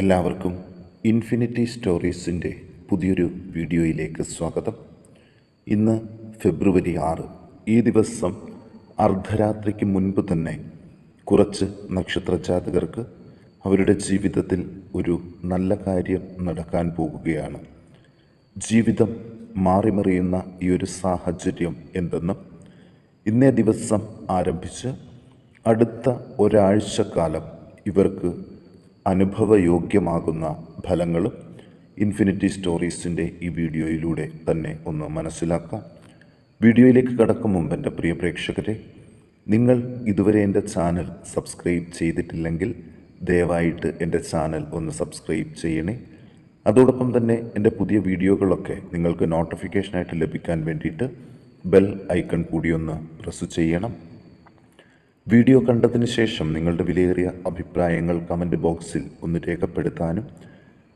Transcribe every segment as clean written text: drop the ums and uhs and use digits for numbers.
എല്ലാവർക്കും ഇൻഫിനിറ്റി സ്റ്റോറീസിൻ്റെ പുതിയൊരു വീഡിയോയിലേക്ക് സ്വാഗതം. ഇന്ന് ഫെബ്രുവരി 6. ഈ ദിവസം അർദ്ധരാത്രിക്ക് മുൻപ് തന്നെ കുറച്ച് നക്ഷത്രജാതകർക്ക് അവരുടെ ജീവിതത്തിൽ ഒരു നല്ല കാര്യം നടക്കാൻ പോകുകയാണ്. ജീവിതം മാറിമറിയുന്ന ഈ ഒരു സാഹചര്യം എന്തെന്നും ഇന്നേ ദിവസം ആരംഭിച്ച് അടുത്ത ഒരാഴ്ചക്കാലം ഇവർക്ക് അനുഭവയോഗ്യമാകുന്ന ഫലങ്ങളും ഇൻഫിനിറ്റി സ്റ്റോറീസിൻ്റെ ഈ വീഡിയോയിലൂടെ തന്നെ ഒന്ന് മനസ്സിലാക്കാം. വീഡിയോയിലേക്ക് കടക്കും മുമ്പ് എൻ്റെ പ്രിയ പ്രേക്ഷകരെ, നിങ്ങൾ ഇതുവരെ എൻ്റെ ചാനൽ സബ്സ്ക്രൈബ് ചെയ്തിട്ടില്ലെങ്കിൽ ദയവായിട്ട് എൻ്റെ ചാനൽ ഒന്ന് സബ്സ്ക്രൈബ് ചെയ്യണേ. അതോടൊപ്പം തന്നെ എൻ്റെ പുതിയ വീഡിയോകളൊക്കെ നിങ്ങൾക്ക് നോട്ടിഫിക്കേഷനായിട്ട് ലഭിക്കാൻ വേണ്ടിയിട്ട് ബെൽ ഐക്കൺ കൂടി ഒന്ന് പ്രസ് ചെയ്യണം. വീഡിയോ കണ്ടതിന് ശേഷം നിങ്ങളുടെ വിലയേറിയ അഭിപ്രായങ്ങൾ കമൻറ്റ് ബോക്സിൽ ഒന്ന് രേഖപ്പെടുത്താനും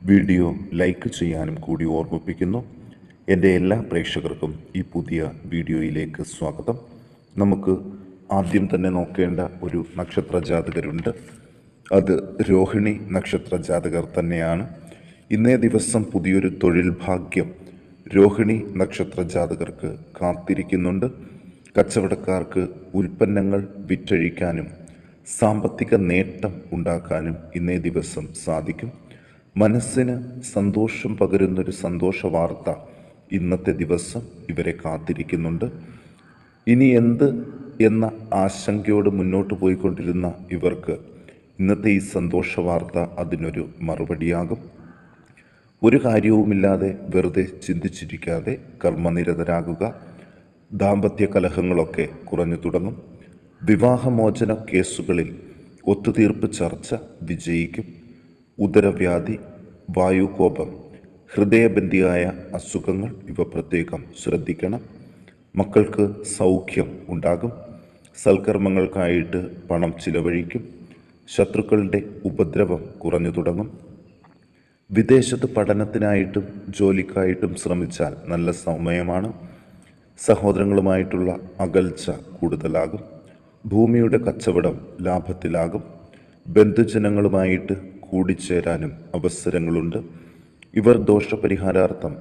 വീഡിയോ ലൈക്ക് ചെയ്യാനും കൂടി ഓർമ്മിപ്പിക്കുന്നു. എൻ്റെ എല്ലാ പ്രേക്ഷകർക്കും ഈ പുതിയ വീഡിയോയിലേക്ക് സ്വാഗതം. നമുക്ക് ആദ്യം തന്നെ നോക്കേണ്ട ഒരു നക്ഷത്ര ജാതകരുണ്ട്. അത് രോഹിണി നക്ഷത്ര ജാതകർ തന്നെയാണ്. ഇന്നേ ദിവസം പുതിയൊരു തൊഴിൽ ഭാഗ്യം രോഹിണി നക്ഷത്ര ജാതകർക്ക് കാത്തിരിക്കുന്നുണ്ട്. കച്ചവടക്കാർക്ക് ഉൽപ്പന്നങ്ങൾ വിറ്റഴിക്കാനും സാമ്പത്തിക നേട്ടം ഉണ്ടാക്കാനും ഇന്നേ ദിവസം സാധിക്കും. മനസ്സിന് സന്തോഷം പകരുന്നൊരു സന്തോഷ വാർത്ത ഇന്നത്തെ ദിവസം ഇവരെ കാത്തിരിക്കുന്നുണ്ട്. ഇനി എന്ത് എന്ന ആശങ്കയോട് മുന്നോട്ട് പോയിക്കൊണ്ടിരുന്ന ഇവർക്ക് ഇന്നത്തെ ഈ സന്തോഷ വാർത്ത അതിനൊരു മറുപടിയാകും. ഒരു കാര്യവുമില്ലാതെ വെറുതെ ചിന്തിച്ചിരിക്കാതെ കർമ്മനിരതരാകുക. ദാമ്പത്യ കലഹങ്ങളൊക്കെ കുറഞ്ഞു തുടങ്ങും. വിവാഹമോചന കേസുകളിൽ ഒത്തുതീർപ്പ് ചർച്ച വിജയിക്കും. ഉദരവ്യാധി, വായുകോപം, ഹൃദയബന്ധിയായ അസുഖങ്ങൾ ഇവ പ്രത്യേകം ശ്രദ്ധിക്കണം. മക്കൾക്ക് സൗഖ്യം ഉണ്ടാകും. സൽക്കർമ്മങ്ങൾക്കായിട്ട് പണം ചിലവഴിക്കും. ശത്രുക്കളുടെ ഉപദ്രവം കുറഞ്ഞു തുടങ്ങും. വിദേശത്ത് പഠനത്തിനായിട്ടും ജോലിക്കായിട്ടും ശ്രമിച്ചാൽ നല്ല സമയമാണ്. സഹോദരങ്ങളുമായിട്ടുള്ള അകൽച്ച കൂടുതലാകും. ഭൂമിയുടെ കച്ചവടം ലാഭത്തിലാകും. ബന്ധുജനങ്ങളുമായിട്ട് കൂടിച്ചേരാനും അവസരങ്ങളുണ്ട്. ഇവർ ദോഷപരിഹാരാർത്ഥം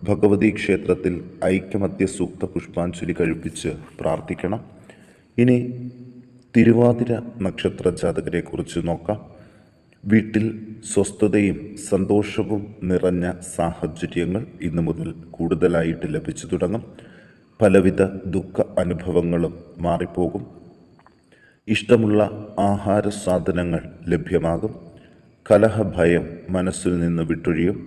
ഭഗവതി ക്ഷേത്രത്തിൽ ഐക്യമത്യ സൂക്ത പുഷ്പാഞ്ജലി കഴിപ്പിച്ച് പ്രാർത്ഥിക്കണം. ഇനി തിരുവാതിര നക്ഷത്ര ജാതകരെക്കുറിച്ച് നോക്കാം. വീട്ടിൽ സ്വസ്ഥതയും സന്തോഷവും നിറഞ്ഞ സാഹചര്യങ്ങൾ ഇന്നു മുതൽ കൂടുതലായിട്ട് ലഭിച്ചു തുടങ്ങും. പലവിധ ദുഃഖ അനുഭവങ്ങളും മാറിപ്പോകും. ഇഷ്ടമുള്ള ആഹാര സാധനങ്ങൾ ലഭ്യമാകും. കലഹഭയം മനസ്സിൽ നിന്ന് വിട്ടൊഴിയും.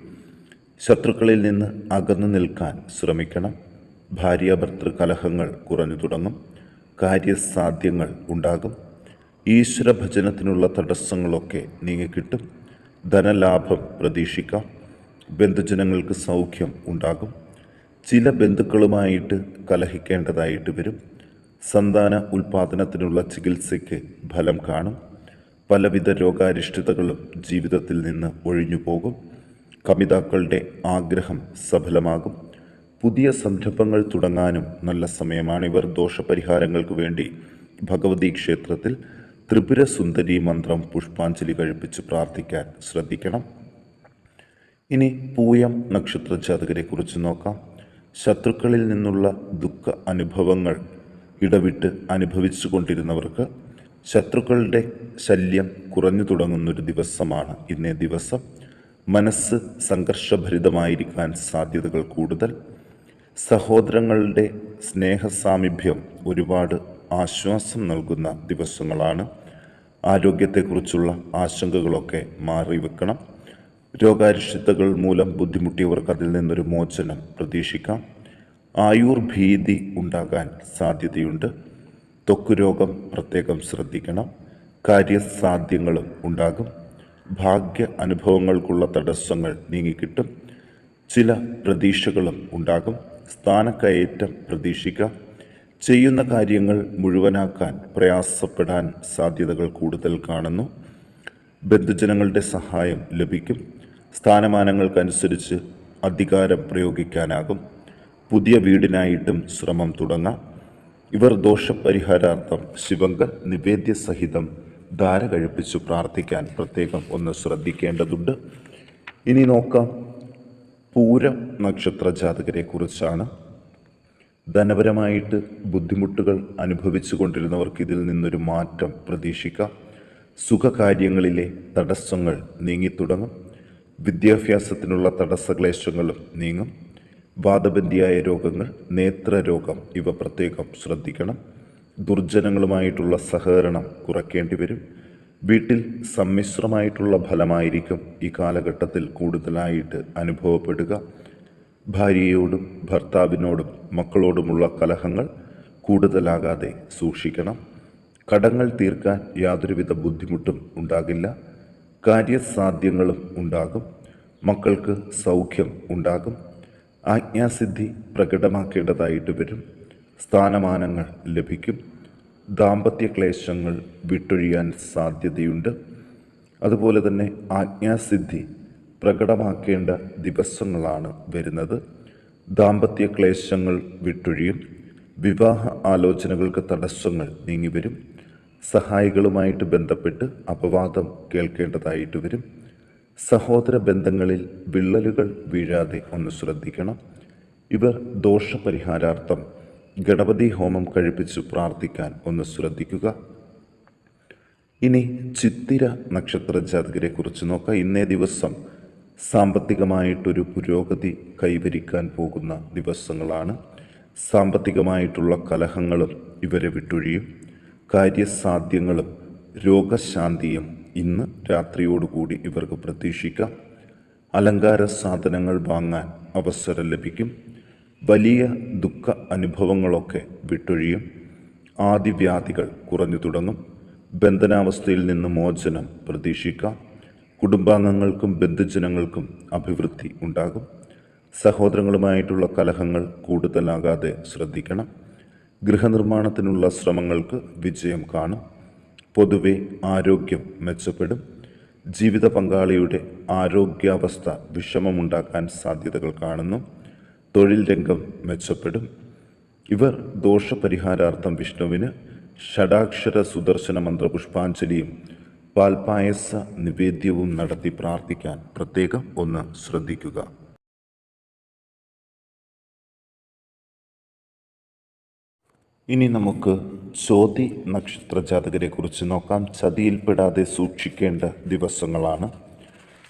ശത്രുക്കളിൽ നിന്ന് അകന്നു നിൽക്കാൻ ശ്രമിക്കണം. ഭാര്യാഭർത്തൃ കലഹങ്ങൾ കുറഞ്ഞു തുടങ്ങും. കാര്യസാധ്യങ്ങൾ ഉണ്ടാകും. ഈശ്വരഭജനത്തിനുള്ള തടസ്സങ്ങളൊക്കെ നീങ്ങിക്കിട്ടും. ധനലാഭം പ്രതീക്ഷിക്കാം. ബന്ധുജനങ്ങൾക്ക് സൗഖ്യം ഉണ്ടാകും. ചില ബന്ധുക്കളുമായിട്ട് കലഹിക്കേണ്ടതായിട്ട് വരും. സന്താന ഉൽപാദനത്തിനുള്ള ചികിത്സയ്ക്ക് ഫലം കാണും. പലവിധ രോഗാരിഷ്ടതകളും ജീവിതത്തിൽ നിന്ന് ഒഴിഞ്ഞു പോകും. കമിതാക്കളുടെ ആഗ്രഹം സഫലമാകും. പുതിയ സംരംഭങ്ങൾ തുടങ്ങാനും നല്ല സമയമാണ്. ഇവർ ദോഷപരിഹാരങ്ങൾക്ക് വേണ്ടി ഭഗവതി ക്ഷേത്രത്തിൽ ത്രിപുര സുന്ദരി മന്ത്രം പുഷ്പാഞ്ജലി കഴിപ്പിച്ച് പ്രാർത്ഥിക്കാൻ ശ്രദ്ധിക്കണം. ഇനി പൂയം നക്ഷത്ര ജാതകരെക്കുറിച്ച് നോക്കാം. ശത്രുക്കളിൽ നിന്നുള്ള ദുഃഖ അനുഭവങ്ങൾ ഇടവിട്ട് അനുഭവിച്ചു കൊണ്ടിരുന്നവർക്ക് ശത്രുക്കളുടെ ശല്യം കുറഞ്ഞു തുടങ്ങുന്നൊരു ദിവസമാണ് ഇന്നേ ദിവസം. മനസ്സ് സംഘർഷഭരിതമായിരിക്കാൻ സാധ്യതകൾ കൂടുതൽ. സഹോദരങ്ങളുടെ സ്നേഹസാമീപ്യം ഒരുപാട് ആശ്വാസം നൽകുന്ന ദിവസങ്ങളാണ്. ആരോഗ്യത്തെക്കുറിച്ചുള്ള ആശങ്കകളൊക്കെ മാറിവെക്കണം. രോഗാരിഷ്ടതകൾ മൂലം ബുദ്ധിമുട്ടിയവർക്ക് അതിൽ നിന്നൊരു മോചനം പ്രതീക്ഷിക്കാം. ആയുർഭീതി ഉണ്ടാകാൻ സാധ്യതയുണ്ട്. ത്വക്കുരോഗം പ്രത്യേകം ശ്രദ്ധിക്കണം. കാര്യസാധ്യങ്ങളും ഉണ്ടാകും. ഭാഗ്യ അനുഭവങ്ങൾക്കുള്ള തടസ്സങ്ങൾ നീങ്ങിക്കിട്ടും. ചില പ്രതീക്ഷകളും ഉണ്ടാകും. സ്ഥാനക്കയറ്റം പ്രതീക്ഷിക്കാം. ചെയ്യുന്ന കാര്യങ്ങൾ മുഴുവനാക്കാൻ പ്രയാസപ്പെടാൻ സാധ്യതകൾ കൂടുതൽ കാണുന്നു. ബന്ധുജനങ്ങളുടെ സഹായം ലഭിക്കും. സ്ഥാനമാനങ്ങൾക്കനുസരിച്ച് അധികാരം പ്രയോഗിക്കാനാകും. പുതിയ വീടിനായിട്ടും ശ്രമം തുടങ്ങാം. ഇവർ ദോഷപരിഹാരാർത്ഥം ശിവങ്ക നിവേദ്യ സഹിതം ധാര കഴിപ്പിച്ചു പ്രാർത്ഥിക്കാൻ പ്രത്യേകം ഒന്ന് ശ്രദ്ധിക്കേണ്ടതുണ്ട്. ഇനി നോക്കാം, പൂരം നക്ഷത്ര ജാതകരെ കുറിച്ചാണ്. ധനപരമായിട്ട് ബുദ്ധിമുട്ടുകൾ അനുഭവിച്ചു കൊണ്ടിരുന്നവർക്ക് ഇതിൽ നിന്നൊരു മാറ്റം പ്രതീക്ഷിക്കാം. സുഖകാര്യങ്ങളിലെ തടസ്സങ്ങൾ നീങ്ങിത്തുടങ്ങും. വിദ്യാഭ്യാസത്തിനുള്ള തടസ്സക്ലേശങ്ങളും നീങ്ങും. വാദബന്ധിയായ രോഗങ്ങൾ, നേത്രരോഗം ഇവ പ്രത്യേകം ശ്രദ്ധിക്കണം. ദുർജനങ്ങളുമായിട്ടുള്ള സഹകരണം കുറയ്ക്കേണ്ടി വരും. വീട്ടിൽ സമ്മിശ്രമായിട്ടുള്ള ഫലമായിരിക്കും ഈ കാലഘട്ടത്തിൽ കൂടുതലായിട്ട് അനുഭവപ്പെടുക. ഭാര്യയോടും ഭർത്താവിനോടും മക്കളോടുമുള്ള കലഹങ്ങൾ കൂടുതലാകാതെ സൂക്ഷിക്കണം. കടങ്ങൾ തീർക്കാൻ യാതൊരുവിധ ബുദ്ധിമുട്ടും ഉണ്ടാകില്ല. കാര്യസാധ്യങ്ങളും ഉണ്ടാകും. മക്കൾക്ക് സൗഖ്യം ഉണ്ടാകും. ആജ്ഞാസിദ്ധി പ്രകടമാക്കേണ്ടതായിട്ട് വരും. സ്ഥാനമാനങ്ങൾ ലഭിക്കും. ദാമ്പത്യ ക്ലേശങ്ങൾ വിട്ടൊഴിയാൻ സാധ്യതയുണ്ട്. അതുപോലെ തന്നെ ആജ്ഞാസിദ്ധി പ്രകടമാക്കേണ്ട ദിവസങ്ങളാണ് വരുന്നത്. ദാമ്പത്യ ക്ലേശങ്ങൾ വിട്ടൊഴിയും. വിവാഹ ആലോചനകൾക്ക് തടസ്സങ്ങൾ നീങ്ങിവരും. സഹായികളുമായിട്ട് ബന്ധപ്പെട്ട് അപവാദം കേൾക്കേണ്ടതായിട്ട് വരും. സഹോദര ബന്ധങ്ങളിൽ വിള്ളലുകൾ വീഴാതെ ഒന്ന് ശ്രദ്ധിക്കണം. ഇവർ ദോഷപരിഹാരാർത്ഥം ഗണപതി ഹോമം കഴിപ്പിച്ചു പ്രാർത്ഥിക്കാൻ ഒന്ന് ശ്രദ്ധിക്കുക. ഇനി ചിത്തിര നക്ഷത്ര ജാതകരെ കുറിച്ച് നോക്കാം. ഇന്നേ ദിവസം സാമ്പത്തികമായിട്ടൊരു പുരോഗതി കൈവരിക്കാൻ പോകുന്ന ദിവസങ്ങളാണ്. സാമ്പത്തികമായിട്ടുള്ള കലഹങ്ങളും ഇവരെ വിട്ടൊഴിയും. കാര്യസാധ്യങ്ങളും രോഗശാന്തിയും ഇന്ന് രാത്രിയോടുകൂടി ഇവർക്ക് പ്രതീക്ഷിക്കാം. അലങ്കാര സാധനങ്ങൾ വാങ്ങാൻ അവസരം ലഭിക്കും. വലിയ ദുഃഖ അനുഭവങ്ങളൊക്കെ വിട്ടൊഴിയും. ആദിവ്യാധികൾ കുറഞ്ഞു തുടങ്ങും. ബന്ധനാവസ്ഥയിൽ നിന്ന് മോചനം പ്രതീക്ഷിക്കാം. കുടുംബാംഗങ്ങൾക്കും ബന്ധുജനങ്ങൾക്കും അഭിവൃദ്ധി ഉണ്ടാകും. സഹോദരങ്ങളുമായിട്ടുള്ള കലഹങ്ങൾ കൂടുതലാകാതെ ശ്രദ്ധിക്കണം. ഗൃഹനിർമ്മാണത്തിനുള്ള ശ്രമങ്ങൾക്ക് വിജയം കാണും. പൊതുവെ ആരോഗ്യം മെച്ചപ്പെടും. ജീവിത പങ്കാളിയുടെ ആരോഗ്യാവസ്ഥ വിഷമമുണ്ടാക്കാൻ സാധ്യതകൾ കാണുന്നു. തൊഴിൽ രംഗം മെച്ചപ്പെടും. ഇവർ ദോഷപരിഹാരാർത്ഥം വിഷ്ണുവിന് ഷഡാക്ഷര സുദർശന മന്ത്ര പുഷ്പാഞ്ജലിയും പാൽപായസ നിവേദ്യവും നടത്തി പ്രാർത്ഥിക്കാൻ പ്രത്യേകം ഒന്ന് ശ്രദ്ധിക്കുക. ഇനി നമുക്ക് ചോതി നക്ഷത്ര ജാതകരെ കുറിച്ച് നോക്കാം. ചതിയിൽപ്പെടാതെ സൂക്ഷിക്കേണ്ട ദിവസങ്ങളാണ്.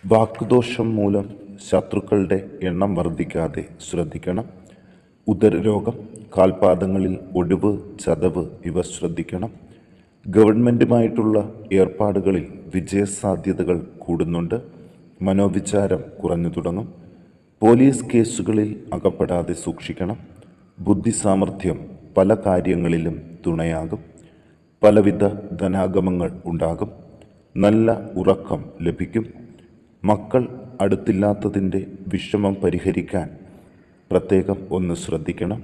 വാക്കുദോഷം മൂലം ശത്രുക്കളുടെ എണ്ണം വർദ്ധിക്കാതെ ശ്രദ്ധിക്കണം. ഉദരരോഗം, കാൽപാദങ്ങളിൽ ഒടിവ്, ചതവ് ഇവ ശ്രദ്ധിക്കണം. ഗവൺമെൻറ്റുമായിട്ടുള്ള ഏർപ്പാടുകളിൽ വിജയസാധ്യതകൾ കൂടുന്നുണ്ട്. മനോവിചാരം കുറഞ്ഞു തുടങ്ങും. പോലീസ് കേസുകളിൽ അകപ്പെടാതെ സൂക്ഷിക്കണം. ബുദ്ധിസാമർഥ്യം പല കാര്യങ്ങളിലും തുണയാകും. പലവിധ ധനാഗമങ്ങൾ ഉണ്ടാകും. നല്ല ഉറക്കം ലഭിക്കും. മക്കൾ അടുത്തില്ലാത്തതിൻ്റെ വിഷമം പരിഹരിക്കാൻ പ്രത്യേകം ഒന്ന് ശ്രദ്ധിക്കണം.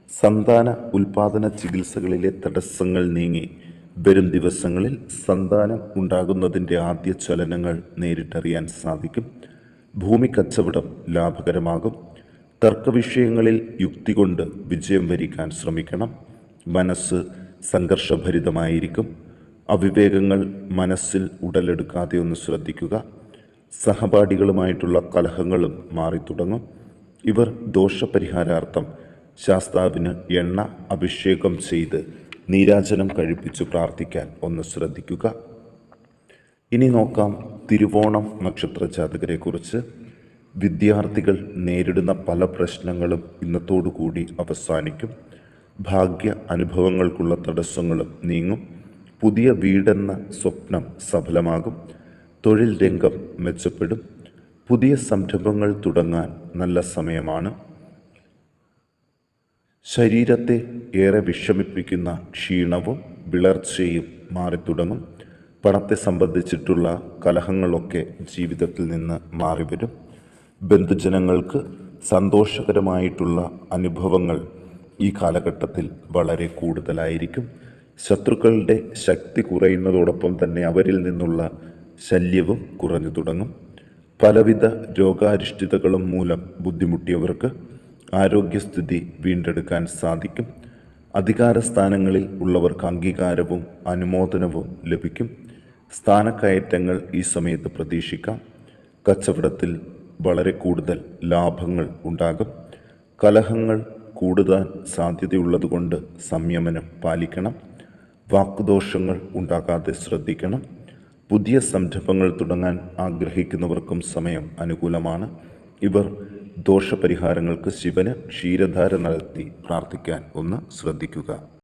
സന്താന ഉൽപാദന ചികിത്സകളിലെ തടസ്സങ്ങൾ നീങ്ങി വരും ദിവസങ്ങളിൽ സന്താനം ഉണ്ടാകുന്നതിൻ്റെ ആദ്യ ചലനങ്ങൾ നേരിട്ടറിയാൻ സാധിക്കും. ഭൂമി കച്ചവടം ലാഭകരമാകും. തർക്കവിഷയങ്ങളിൽ യുക്തി കൊണ്ട് വിജയം വരിക്കാൻ ശ്രമിക്കണം. മനസ്സ് സംഘർഷഭരിതമായിരിക്കും. അവിവേകങ്ങൾ മനസ്സിൽ ഉടലെടുക്കാതെ ഒന്ന് ശ്രദ്ധിക്കുക. സഹപാഠികളുമായിട്ടുള്ള കലഹങ്ങളും മാറിത്തുടങ്ങും. ഇവർ ദോഷപരിഹാരാർത്ഥം ശാസ്താവിന് എണ്ണ അഭിഷേകം ചെയ്ത് നീരാജനം കഴിപ്പിച്ചു പ്രാർത്ഥിക്കാൻ ഒന്ന് ശ്രദ്ധിക്കുക. ഇനി നോക്കാം തിരുവോണം നക്ഷത്ര ജാതകരെ കുറിച്ച്. വിദ്യാർത്ഥികൾ നേരിടുന്ന പല പ്രശ്നങ്ങളും ഇന്നത്തോടുകൂടി അവസാനിക്കും. ഭാഗ്യ അനുഭവങ്ങൾക്കുള്ള തടസ്സങ്ങളും നീങ്ങും. പുതിയ വീടെന്ന സ്വപ്നം സഫലമാകും. തൊഴിൽ രംഗം മെച്ചപ്പെടും. പുതിയ സംരംഭങ്ങൾ തുടങ്ങാൻ നല്ല സമയമാണ്. ശരീരത്തെ ഏറെ വിഷമിപ്പിക്കുന്ന ക്ഷീണവും വിളർച്ചയും മാറിത്തുടങ്ങും. പണത്തെ സംബന്ധിച്ചിട്ടുള്ള കലഹങ്ങളൊക്കെ ജീവിതത്തിൽ നിന്ന് മാറിവരും. ബന്ധുജനങ്ങൾക്ക് സന്തോഷകരമായിട്ടുള്ള അനുഭവങ്ങൾ ഈ കാലഘട്ടത്തിൽ വളരെ കൂടുതലായിരിക്കും. ശത്രുക്കളുടെ ശക്തി കുറയുന്നതോടൊപ്പം തന്നെ അവരിൽ നിന്നുള്ള ശല്യവും കുറഞ്ഞു തുടങ്ങും. പലവിധ രോഗാരിഷ്ഠിതകളും മൂലം ബുദ്ധിമുട്ടിയവർക്ക് ആരോഗ്യസ്ഥിതി വീണ്ടെടുക്കാൻ സാധിക്കും. അധികാരസ്ഥാനങ്ങളിൽ ഉള്ളവർക്ക് അംഗീകാരവും അനുമോദനവും ലഭിക്കും. സ്ഥാനക്കയറ്റങ്ങൾ ഈ സമയത്ത് പ്രതീക്ഷിക്കാം. കച്ചവടത്തിൽ വളരെ കൂടുതൽ ലാഭങ്ങൾ ഉണ്ടാകും. കലഹങ്ങൾ കൂടുതൽ സാധ്യതയുള്ളതുകൊണ്ട് സംയമനം പാലിക്കണം. വാക്കുദോഷങ്ങൾ ഉണ്ടാകാതെ ശ്രദ്ധിക്കണം. പുതിയ സംരംഭങ്ങൾ തുടങ്ങാൻ ആഗ്രഹിക്കുന്നവർക്കും സമയം അനുകൂലമാണ്. ഇവർ ദോഷപരിഹാരങ്ങൾക്ക് ശിവന് ക്ഷീരധാര നടത്തി പ്രാർത്ഥിക്കാൻ ഒന്ന് ശ്രദ്ധിക്കുക.